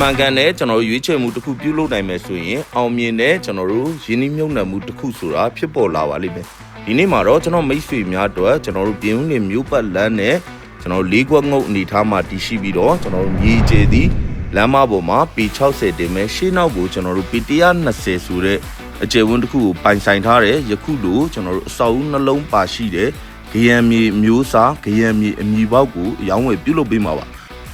န်ကန်နဲ့ကျွန်တော်တို့ရွေးချယ်မှုတစ်ခုပြုလုပ်နိုင်မယ်ဆိုရင်အောင်မြင်တဲ့ကျွန်တော်တို့ရင်းနှီးမြှုပ်နှံမှုတစ်ခုဆိုတာဖြစ်ပေါ်လာပါလိမ့်မယ်ဒီနေ့မှာတော့ကျွန်တော်မိတ်ဆွေများအတွက်ကျွန်တော်တို့ပြည်ဦးလွင်မြို့ပတ်လမ်းနဲ့ကျွန်တော်တို့လေးခွက်ငုတ်အနေထားမှာတည်ရှိပြီးတော့ကျွန်တော်တို့မြေကျဲသည်လမ်းမပေါ်မှာပေ60တင်မဲ့ရှေ့နောက်ကိုကျွန်တော်တို့ပေ120ဆိုတဲ့အကျယ်ဝန်းတစ်ခုကိုပိုင်ဆိုင်ထားတဲ့ယခုလိုကျွန်တော်တို့အဆောက်အဦနှလုံးပါရှိတဲ့ဂရံမြေမျိုးစားဂရံမြေအမည်ပေါက်ကိုအယောင်းဝယ်ပြုလုပ်ပေးမှာပါ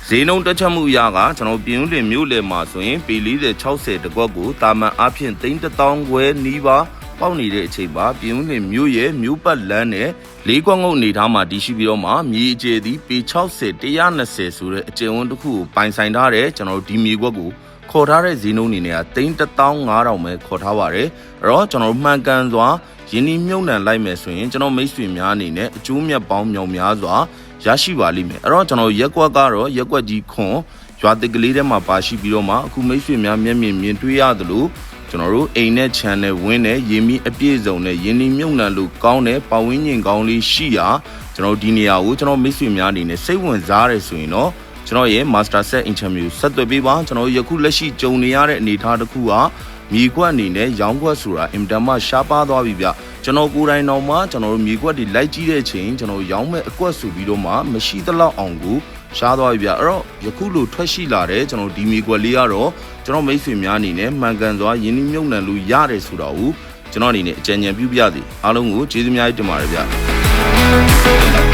ဈေးနှုန်းတက်ချက်မှုအရကကျွန်တော်ပြည်ဦးလွင်မြို့လယ်မှာဆိုရင်ပေ40-60တကွက်ကိုတာမန်အဖြစ်3,000ခွဲနီးပါးပေါက်နေတဲ့အချိန်မှာပြည်ဦးလွင်မြို့ရဲ့မြို့ပတ်လမ်းနဲ့လေးခွက်ငုတ်အနေထားမှာတည်ရှိပြီးတော့မှမြေအကျယ်သည်ပေ60-120ဆိုတဲ့အကျယ်ဝန်းတစ်ခုကိုပိုင်ဆိုင်ထားတဲ့ကျွန်တော်တို့ဒီမြေကွက်ကိုခေါ်ထားတဲ့ဈေးနှုန်းအနေနဲ့က3,500ပဲခေါ်ထားပါတယ်အဲ့တော့ကျွန်တော်တို့မှန်ကန်စွာရင်းနှီးမြှုပ်နှံလိုက်မယ်ဆိုရင်ကျွန်တော်မိတ်ဆွေများအနေနဲ့အကျိုးမြတ်ပေါင်းမြောက်များစွာရရှိပါလိမ့်မယ်အဲ့တော့ကျွန်တော်ရက်ကွက်ကတော့ရက်ကွက်ကြီးခွန်ရွာတစ်ကလေးထဲမှာပါရှိပြီးတော့မှအခုမိတ်ဆွေများမျက်မြင်မြင်တွေ့ရသလိုကျွန်တော်တို့အိမ်နဲ့ခြံနဲ့ဝင်းနဲ့ရေမီအပြည့်စုံနဲ့ရင်းနှီးမြှုပ်နှံလို့ကောင်းတဲ့ပတ်ဝန်းကျင်ကောင်းလေးရှိရာကျွန်တော်ဒီနေရာကိုကျွန်တော်မိတ်ဆွေများအနေနဲ့စိတ်ဝင်စားရဆိုရင်တော့ကျွန်တော်ရဲ့ Master Set Interview ဆက်သွယ်ပေးပါကျွန်တော်ယခုလက်ရှိကြုံနေရတဲ့အနေအထားတစ်ခုကမြေကွက်အနေနဲ့ရောင်းကွက်ဆိုတာအင်တာမရှားပါသွားပြီဗျကျွန်တော်ကိုယ်တိုင်တော့မှကျွန်တော်တို့မြေကွက်တွေလိုက်ကြည့်တဲ့အချိန်ကျွန်တော်ရောင်းမဲ့အကွက်ဆိုပြီးတော့မှမရှိသလောက်အောင်ကိုရှားသွားပြီဗျအဲ့တော့ယခုလိုထွက်ရှိလာတဲ့ကျွန်တော်ဒီမြေကွက်လေးကတော့ကျွန်တော်မိတ်ဆွေများအနေနဲ့မှန်ကန်စွာယင်းနှိမ့်မြုပ်နှံလို့ရတယ်ဆိုတာကိုကျွန်တော်အနေနဲ့အကြံဉာဏ်ပြုပြသည်အားလုံးကိုကျေးဇူးများတင်ပါတယ်ဗျ